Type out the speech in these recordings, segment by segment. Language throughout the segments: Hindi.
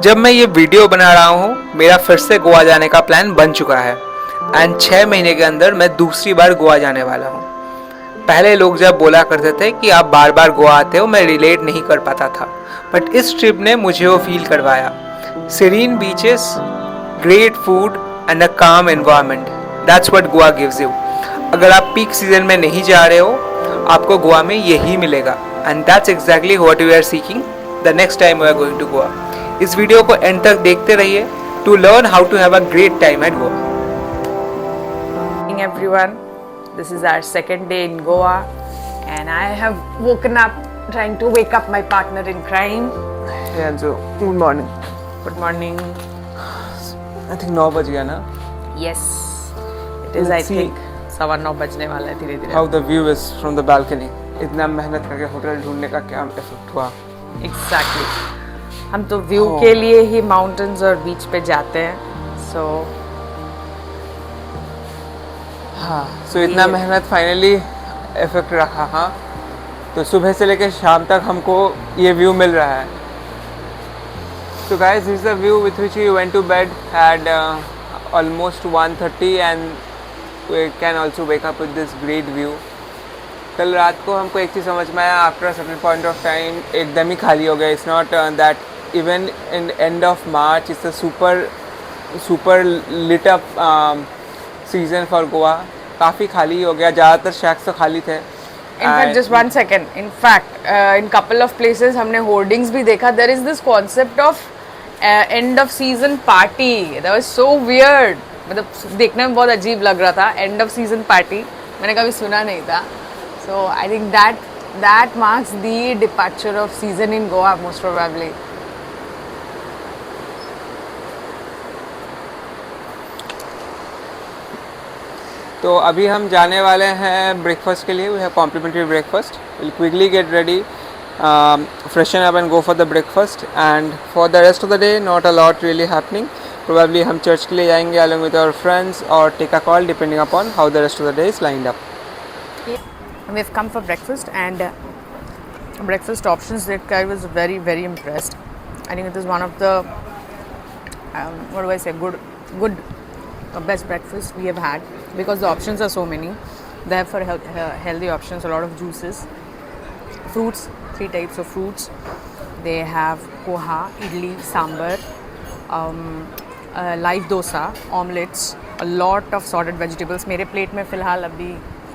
जब मैं ये वीडियो बना रहा हूँ मेरा फिर से गोवा जाने का प्लान बन चुका है एंड 6 महीने के अंदर मैं दूसरी बार गोवा जाने वाला हूँ। पहले लोग जब बोला करते थे कि आप बार बार गोवा आते हो, मैं रिलेट नहीं कर पाता था, बट इस ट्रिप ने मुझे वो फील करवाया। Serene beaches, great food and a calm environment, that's what Goa gives you. अगर आप पीक सीजन में नहीं जा रहे हो, आपको गोवा में यही मिलेगा and that's exactly what we are seeking the next time we are going to Goa. इस वीडियो को एंड तक देखते रहिए to learn how to have a great time at Goa. Everyone, this is our second day in Goa and I have woken up trying to wake up my partner in crime. Yeah, so good morning. Good morning. I think 9 बज गया ना? Yes, it is. I think 9:15 बजने वाला है धीरे धीरे। How the view is from the balcony. इतना मेहनत करके होटल ढूंढने का क्या इफेक्ट हुआ? Exactly. हम तो व्यू के लिए ही माउंटेन्स और बीच पे जाते हैं, सो इतना मेहनत फाइनली इफेक्ट रहा। हाँ, तो सुबह से लेकर शाम तक हमको ये व्यू मिल रहा है। So guys, this is the view with which we went to bed at almost 1:30 and we can also wake up with this great view. कल रात को हमको एक चीज़ समझ में आया, after certain point of time एकदम ही खाली हो गया। It's not that even in end of March it's a super lit up season for Goa. काफ़ी खाली हो गया, ज़्यादातर शैक्स तो खाली थे। In fact, just 1 second. In fact, in couple of places हमने hoardings भी देखा. There is this concept of end of season party. That was so weird. मतलब देखने में बहुत अजीब लग रहा था. End of season party. मैंने कभी सुना नहीं था. So I think that marks the departure of season in Goa most probably. तो अभी हम जाने वाले हैं ब्रेकफास्ट के लिए। We have complimentary breakfast. Will quickly get ready, freshen up and go for the breakfast, and for the rest of the day not a lot really happening. Probably हम चर्च के लिए जाएंगे along with our friends or take a call depending upon how the rest of the day is lined up. We've come for breakfast and breakfast options that I was very impressed. I think it is one of the what do I say, good best breakfast we have had because the options are so many. They have for healthy options, a lot of juices, fruits, 3 types of fruits. They have poha, idli, sambar, live dosa, omelets, a lot of sorted vegetables. मेरे प्लेट में फ़िलहाल अभी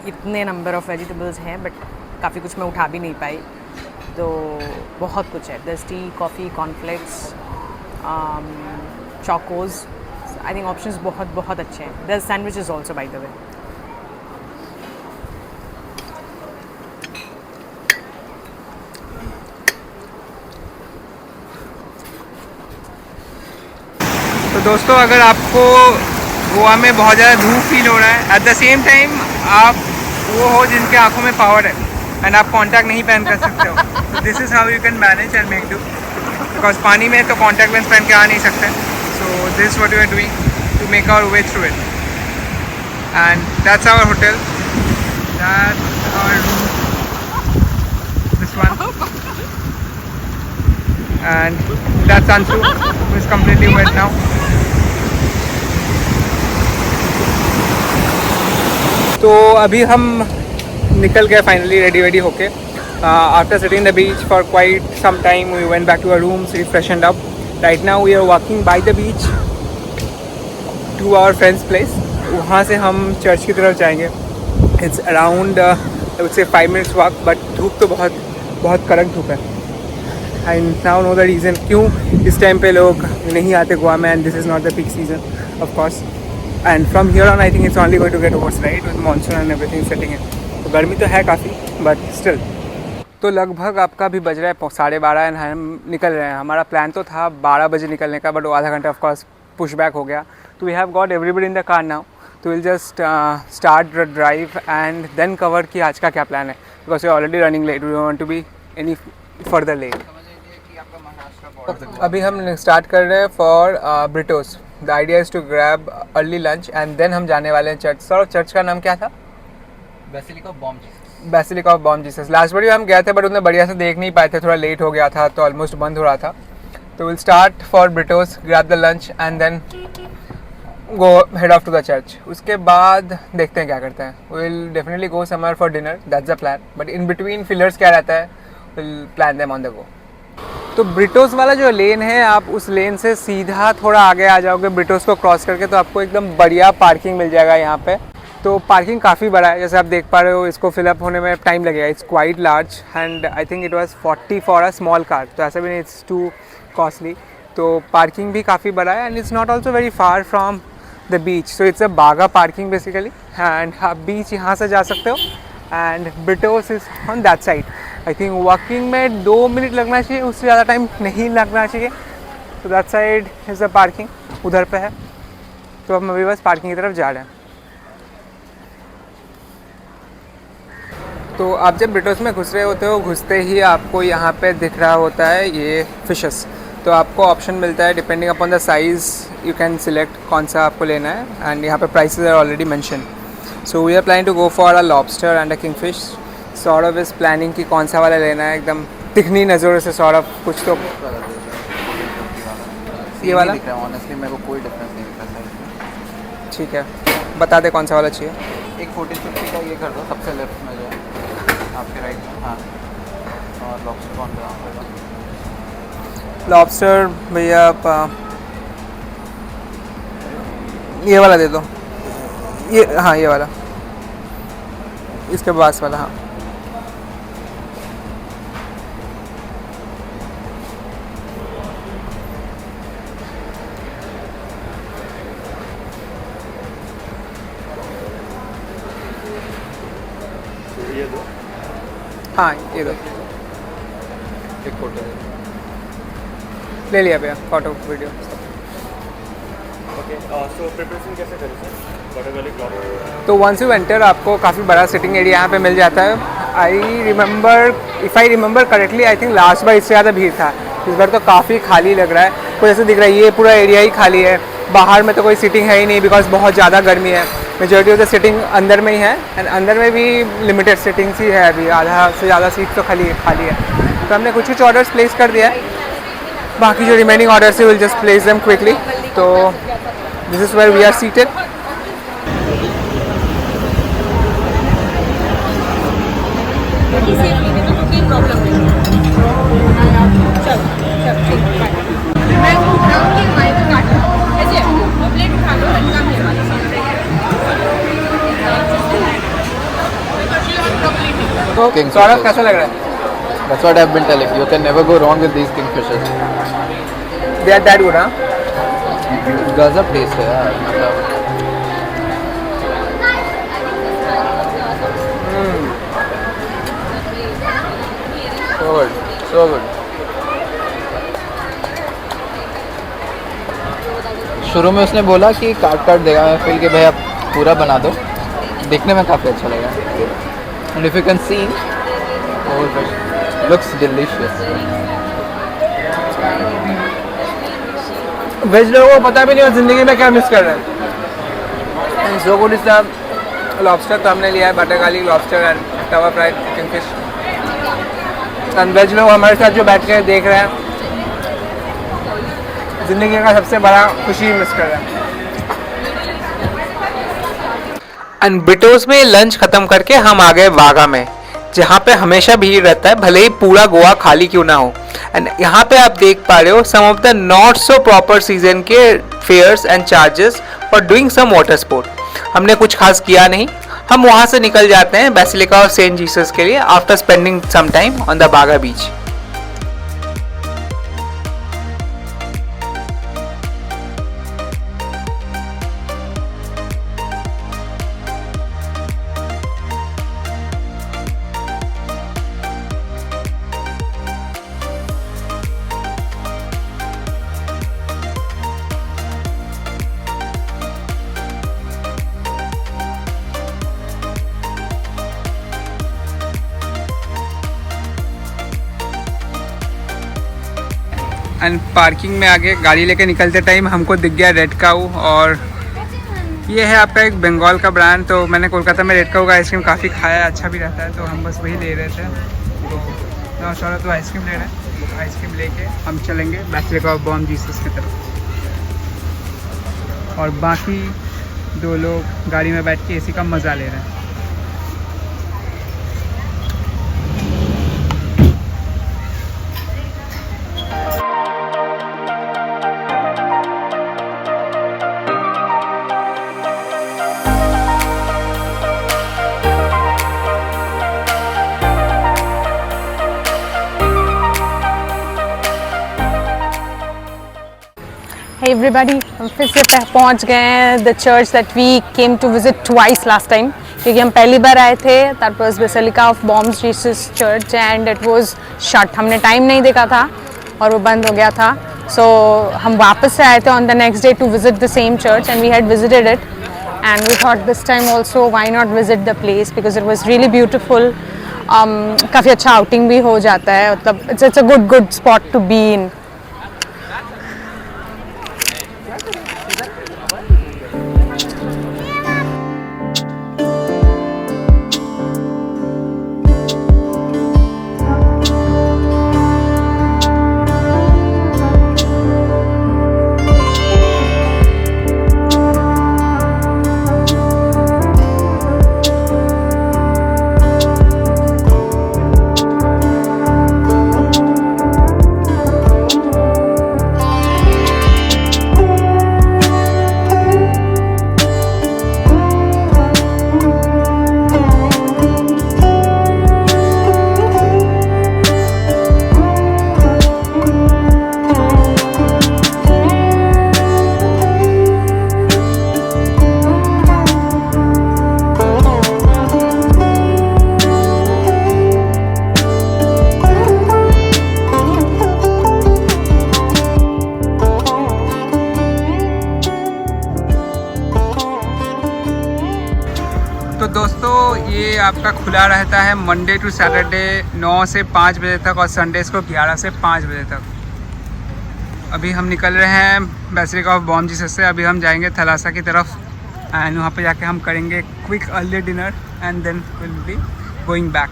इतने नंबर ऑफ वेजिटेबल्स हैं बट काफ़ी कुछ मैं उठा भी नहीं पाई, तो बहुत कुछ है। दस tea, coffee, cornflakes, Chocos. I think options बहुत अच्छे हैं। दस sandwiches also by the way. तो दोस्तों, अगर आपको गोवा में बहुत ज़्यादा धूप फील हो रहा है, एट द सेम टाइम आप वो हो जिनके आंखों में पावर है एंड आप कॉन्टैक्ट नहीं पहन कर सकते हो, तो this is how you can manage and make do. Because पानी में तो कॉन्टैक्ट लेंस पहन के आ नहीं सकते। So this what we are doing to make our way through it, and that's our hotel, that's our room, this one, and that's Anshu who is completely wet now. तो अभी हम निकल गए फाइनली रेडी होके। After sitting the beach for quite some time we went back to our rooms, refreshed up. Right now we are walking by the beach to our friends place. वहाँ से हम चर्च की तरफ जाएंगे। It's around I would say 5 minutes walk, but धूप तो बहुत कड़क धूप है। I now know the reason क्यों इस टाइम पे लोग नहीं आते गोवा में, and this is not the peak season of course. And from here on I think it's only going to get worse, right, with monsoon and everything setting in. तो गर्मी तो है काफ़ी, बट स्टिल। तो लगभग आपका भी बज रहा है 12:30 एंड हम निकल रहे हैं। हमारा प्लान तो था 12 बजे निकलने का, बट वो आधा घंटा ऑफकोर्स पुश बैक हो गया। तो we have got everybody in the car now, तो will just start the drive and then cover कि आज का क्या प्लान है, because we already running late, we want to be any further late. अभी हम स्टार्ट कर रहे हैं for burritos. The idea is to grab early lunch and then हम जाने वाले हैं चर्च। सर, चर्च का नाम क्या था? Basilica of Bom Jesus. Basilica of Bom Jesus. Last बार हम गए थे बट उन्हें बढ़िया से देख नहीं पाए थे, थोड़ा लेट हो गया था तो ऑलमोस्ट बंद हो रहा था। तो will start for burritos, grab the lunch and then go head off to the church. उसके बाद देखते हैं क्या करते हैं. Will definitely go somewhere for dinner, that's the plan. But in between fillers क्या रहता है, will plan them on the go. तो ब्रिटोस वाला जो लेन है, आप उस लेन से सीधा थोड़ा आगे आ जाओगे ब्रिटोस को क्रॉस करके, तो आपको एकदम बढ़िया पार्किंग मिल जाएगा यहाँ पे. तो पार्किंग काफ़ी बड़ा है, जैसे आप देख पा रहे हो. इसको फिलअप होने में टाइम लगेगा. It's quite large and I think it was 40 for a small car. तो ऐसा भी नहीं इट्स टू कॉस्टली. तो पार्किंग भी काफ़ी बड़ा है and it's not also very far from the beach. So it's a बागा पार्किंग बेसिकली. एंड आप बीच यहाँ से जा सकते हो and Britto's is on that side. I think walking में 2 मिनट लगना चाहिए, उससे ज़्यादा टाइम नहीं लगना चाहिए. तो that side is the parking, उधर पे है. तो हम अभी बस पार्किंग की तरफ जा रहे हैं. तो आप जब ब्रिटोस में घुस रहे होते हो, घुसते ही आपको यहाँ पे दिख रहा होता है ये फिशेस. तो आपको ऑप्शन मिलता है depending upon the size, you can select कौन सा आपको लेना है. एंड यहाँ पे prices are already mention. So we are planning to go for a lobster and a kingfish. Saurabh इस प्लानिंग की कौन सा वाला लेना है, एकदम तिखनी नज़रों से सौरभ कुछ तो. ये वाला ऑनेस्टली मेरे को कोई डिफरेंस नहीं दिखता है. ठीक है, बता दे कौन सा वाला चाहिए. एक 1450 का ये कर दो, सबसे लेफ्ट में जो है आपके राइट में. हाँ, और लॉबस्टर कौन सा? लॉबस्टर भैया आप ये वाला दे दो. ये हाँ, ये वाला, इसके पास वाला. हाँ, ये दो. हाँ ये दो. एक फोटो ले लिया भैया, photo video. Okay. So preparation कैसे करें सर? Water valley club. तो वंस यू एंटर आपको काफ़ी बड़ा सिटिंग एरिया यहाँ पे मिल जाता है. If I remember correctly, I think last बार इससे ज़्यादा भीड़ था. इस बार तो काफ़ी खाली लग रहा है. कुछ ऐसे दिख रहा है ये पूरा एरिया ही खाली है. बाहर में तो कोई सिटिंग है ही नहीं बिकॉज बहुत ज़्यादा गर्मी है. मेजॉरिटी ऑफ द सिटिंग अंदर में ही है एंड अंदर में भी लिमिटेड सिटिंग्स ही है. अभी आधा से ज़्यादा सीट तो खाली है. तो हमने कुछ ऑर्डर्स प्लेस कर दिया है. बाकी जो रिमेनिंग ऑर्डर्स है will just place them quickly. तो this is where we are seated. तो सौरभ कैसा लग रहा है? That's what I've been telling you. You can never go wrong with these kingfishers. They are that good, huh? गजब टेस्ट है यार. मतलब so good, so good. शुरू में उसने बोला कि काट देगा. मैं फील कि भाई आप पूरा बना दो. देखने में काफ़ी अच्छा लगा. And if you can see, oh, it looks delicious. Veg लोगों को पता भी नहीं और ज़िंदगी में क्या मिस कर रहे हैं. So good is the lobster. तो हमने लिया है butter garlic lobster and tawa fried kingfish. And veg लोग हमारे साथ जो बैठ के देख रहे हैं, ज़िंदगी का सबसे बड़ा खुशी मिस कर रहे हैं. एंड ब्रिटोस में लंच ख़त्म करके हम आ गए वागा में, जहाँ पे हमेशा भीड़ रहता है भले ही पूरा गोवा खाली क्यों ना हो. एंड यहाँ पे आप देख पा रहे हो some of the not so proper season के fares and charges for doing some water sport. हमने कुछ खास किया नहीं. हम वहाँ से निकल जाते हैं बेसिलिका ऑफ सेंट जीसस के लिए after spending some time on the Baga beach. And parking में आगे गाड़ी लेके निकलते टाइम हमको दिख गया रेड काऊ. और ये है आपका एक बंगाल का ब्रांड. तो मैंने कोलकाता में रेड काऊ का आइसक्रीम काफ़ी खाया है, अच्छा भी रहता है. तो हम बस वही ले रहे थे. तो सौरभ तो आइसक्रीम ले रहे हैं. आइसक्रीम लेके हम चलेंगे बेसिलिका ऑफ बॉम जीसस की तरफ, और बाकी 2 लोग गाड़ी में बैठ के एसी का मज़ा ले रहे हैं। Hey everybody, हम फिर से पहुंच गए हैं the church that we came to visit twice last time, क्योंकि हम पहली बार आए थे that was Basilica of Bom's Jesus Church and it was shut. हमने टाइम नहीं देखा था और वो बंद हो गया था, सो हम वापस से आए थे on the next day to visit the same church and we had visited it and we thought this time also why not visit the place because it was really beautiful. काफ़ी अच्छा आउटिंग भी हो जाता है, मतलब it's a good spot to be in. तो दोस्तों ये आपका खुला रहता है मंडे टू सैटरडे 9 से 5 बजे तक और संडेज को 11 से 5 बजे तक। अभी हम निकल रहे हैं बेसिलिका ऑफ बॉम जीसस से। अभी हम जाएंगे थलासा की तरफ एंड वहाँ पे जाके हम करेंगे quick early dinner and then will be going back.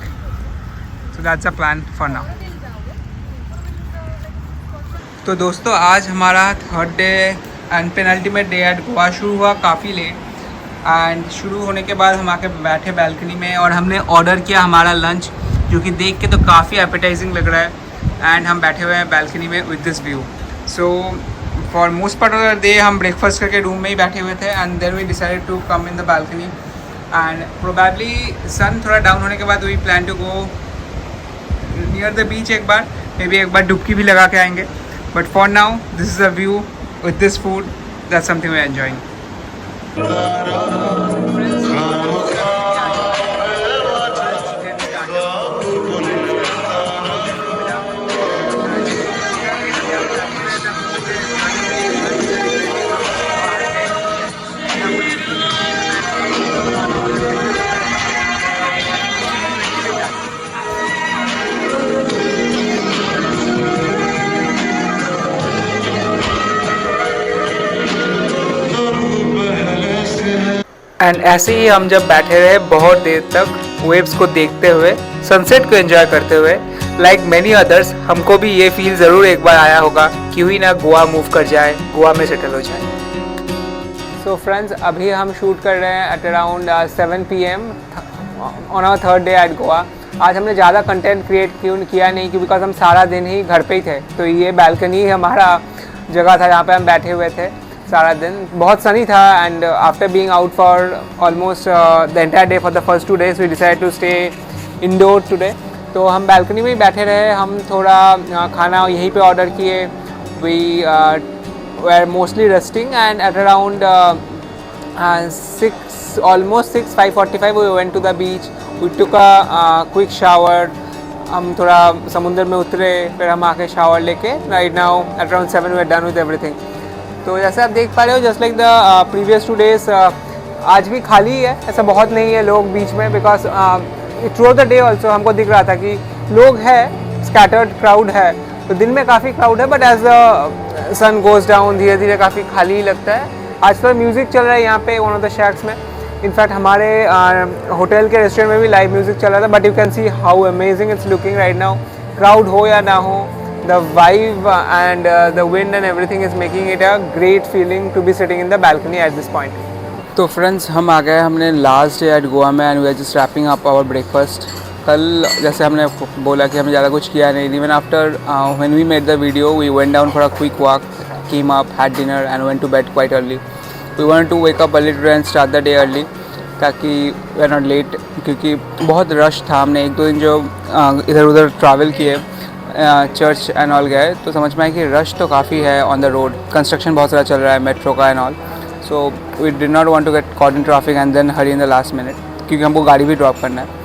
So that's a plan for now. तो दोस्तों आज हमारा 3rd day and penultimate day at Goa शुरू हुआ काफ़ी लेट एंड शुरू होने के बाद हम आके बैठे बालकनी में और हमने ऑर्डर किया हमारा लंच, जो कि देख के तो काफ़ी एपेटाइजिंग लग रहा है एंड हम बैठे हुए हैं बालकनी में with this view. So for most part of the day हम ब्रेकफास्ट करके रूम में ही बैठे हुए थे and then we decided to come in the balcony and probably sun थोड़ा डाउन होने के बाद we plan to go near the beach एक बार, मे बी एक बार डुबकी भी लगा के आएंगे। But for now this is a view with this food, that's something we are enjoying. And ऐसे ही हम जब बैठे रहे बहुत देर तक वेव्स को देखते हुए, सनसेट को एंजॉय करते हुए, लाइक मैनी अदर्स हमको भी ये फील ज़रूर एक बार आया होगा क्यों ही ना गोवा मूव कर जाए, गोवा में सेटल हो जाए। सो फ्रेंड्स अभी हम शूट कर रहे हैं at around 7 PM on our 3rd day at Goa. आज हमने ज़्यादा कंटेंट क्रिएट किया नहीं क्योंकि बिकॉज हम सारा दिन ही घर पे ही थे, तो ये बालकनी हमारा जगह था जहाँ पे हम बैठे हुए थे सारा दिन। बहुत सनी था and after being out for almost the entire day for the first 2 days we decide to stay indoor today. तो हम बालकनी में ही बैठे रहे, हम थोड़ा खाना यहीं पे ऑर्डर किए। We were mostly resting and at around 5:45 we went to the beach. We took a quick shower. हम थोड़ा समुंदर में उतरे, फिर हम आके शावर लेके right now at around 7 we are done with everything. तो जैसे आप देख पा रहे हो just like the previous 2 days आज भी खाली है, ऐसा बहुत नहीं है लोग बीच में, because through the day also हमको दिख रहा था कि लोग है, स्कैटर्ड क्राउड है, तो दिन में काफ़ी क्राउड है but as the sun goes down धीरे धीरे काफ़ी खाली ही लगता है। आज तो म्यूज़िक चल रहा है यहाँ पे वन ऑफ द शैक्स में। इनफैक्ट हमारे होटल के रेस्टोरेंट में भी लाइव म्यूज़िक चल रहा था, but you can see how amazing it's looking right now. Crowd हो या ना हो, the vibe and the wind and everything is making it a great feeling to be sitting in the balcony at this point. तो फ्रेंड्स हम आ गए हमने लास्ट डे एट गोवा में and we are just wrapping up our breakfast. कल जैसे हमने बोला कि हमने ज़्यादा कुछ किया नहीं. Even after when we made the video we went down for a quick walk, came up, had dinner and went to bed quite early. We wanted to wake up early today and start the day early ताकि वी आर नॉट लेट, क्योंकि बहुत रश था. हमने 1-2 दिन जो इधर उधर ट्रैवल किए, चर्च एंड ऑल गए, तो समझ में आया कि रश तो काफ़ी है ऑन द रोड. कंस्ट्रक्शन बहुत सारा चल रहा है मेट्रो का and all. So we did not want to get caught in traffic and then hurry in the last minute, क्योंकि हमको गाड़ी भी ड्रॉप करना है.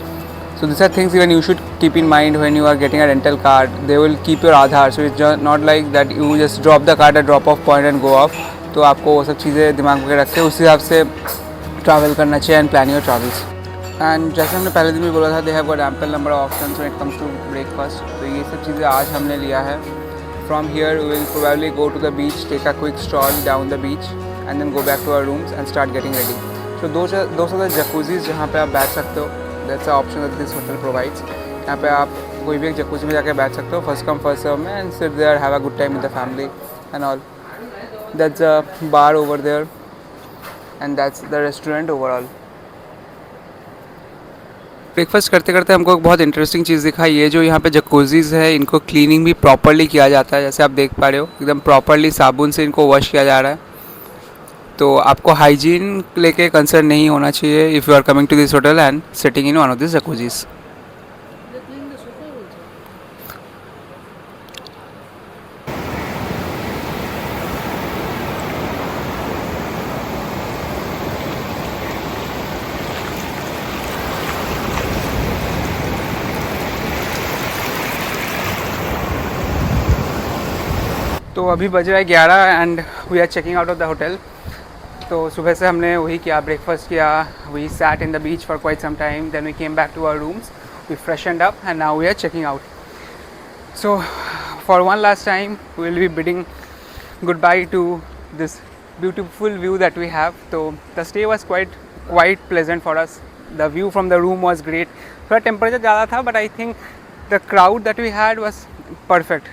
So these are things even you should keep in mind when you are getting a rental car. They will keep your Aadhaar, so it's not like that you just drop the car at a drop off point and go off. तो आपको वो सब चीज़ें दिमाग में रख के उस हिसाब से ट्रैवल करना चाहिए and plan your travels. And जैसे हमने पहले दिन भी बोला था, they have got ample number of options when it comes to breakfast. तो ये सब चीज़ें आज हमने लिया है. From here we will probably go to the beach, take a quick stroll down the beach and then go back to our rooms and start getting ready. So दो से जकूजीज जहाँ पे आप बैठ सकते हो. That's a option that this hotel provides. यहाँ पे आप कोई भी एक जकूजी में जाके बैठ सकते हो, फर्स्ट कम फर्स्ट सर्व में, and sit there, have a good time with the family and all. That's a bar over there and that's the restaurant overall. Breakfast करते करते हमको एक बहुत इंटरेस्टिंग चीज़ दिखा. ये जो यहाँ पे जकूजीज़ है, इनको क्लीनिंग भी प्रॉपरली किया जाता है. जैसे आप देख पा रहे हो, एकदम प्रॉपरली साबुन से इनको वॉश किया जा रहा है. तो आपको हाइजीन लेके कंसर्न नहीं होना चाहिए if you are coming to this hotel and sitting in one of this jacuzzis. तो अभी बज रहा है 11 and we are checking out of the hotel. तो सुबह से हमने वही किया, ब्रेकफास्ट किया, we sat in the beach for quite some time, then we came back to our rooms, we freshened up and now we are checking out. So for one last time we will be bidding good bye to this beautiful view that we have. तो the stay was quite pleasant for us. The view from the room was great. थोड़ा टेम्परेचर ज़्यादा था, but I think the crowd that we had was perfect.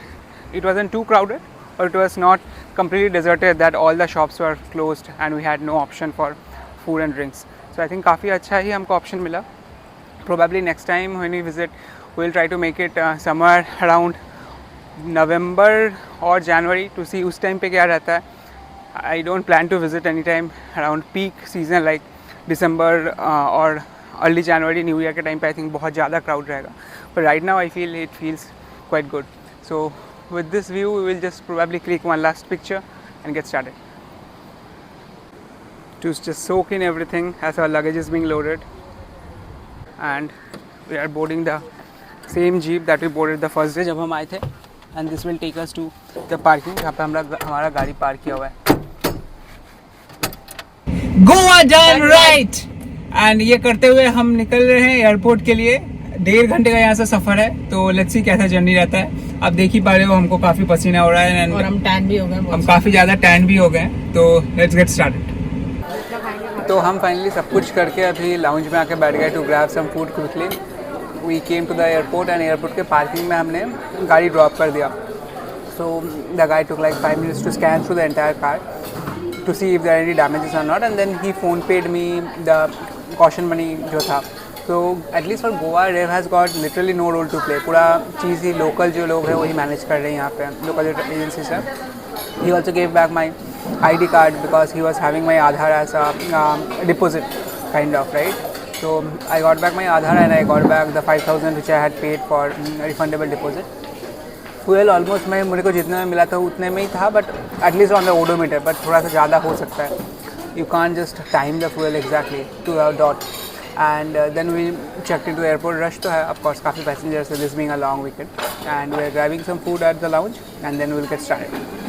It wasn't too crowded, or it was not completely deserted that all the shops were closed and we had no option for food and drinks. So I think काफ़ी अच्छा ही हमको option मिला. Probably next time when we visit, we'll try to make it somewhere around November or January to see उस time पे क्या रहता है. I don't plan to visit any time around peak season like December or early January, New Year के time पे I think बहुत ज़्यादा crowd रहेगा. But right now I feel it feels quite good. So with this view we will just probably click one last picture and get started. To just soak in everything as our luggage is being loaded, and we are boarding the same jeep that we boarded the first day जब हम आए थे, and this will take us to the parking जहाँ पे हमारा गाड़ी पार्क किया हुआ है. Goa done right. And ये करते हुए हम निकल रहे हैं एयरपोर्ट के लिए. 1.5 घंटे का यहाँ से सफ़र है. तो लेट्स सी कैसा जर्नी रहता है. आप देख ही पा रहे हो हमको काफ़ी पसीना हो रहा है और हम टैन भी हो गए. हम काफ़ी ज़्यादा टैन भी हो गए. तो लेट्स गेट स्टार्टेड. तो हम फाइनली सब कुछ करके अभी लाउंज में आके बैठ गए to grab some food quickly. We came to the airport and airport के पार्किंग में हमने गाड़ी ड्रॉप कर दिया. So the guide took like 5 minutes to scan through the entire car to see if there are any damages or not, and then he phone paid me the caution money जो था. तो at least for Goa rev has got literally no role to play. पूरा चीज़ ही लोकल जो लोग हैं वही मैनेज कर रहे हैं यहाँ पे, लोकल एजेंसी से. He also gave back my ID card because he was having my Aadhaar as a deposit kind of, right? So I got back my Aadhaar and I got back the 5,000 which I had paid for refundable deposit. Fuel almost मेरे को जितने में मिला था उतने में ही था, but at least on the odometer, but थोड़ा सा ज़्यादा हो सकता है. You can't just time the fuel exactly to a dot. And then we checked into the airport. Rush तो है, of course, काफ़ी passengers, so this being a long weekend, and we are grabbing some food at the lounge and then we'll get started.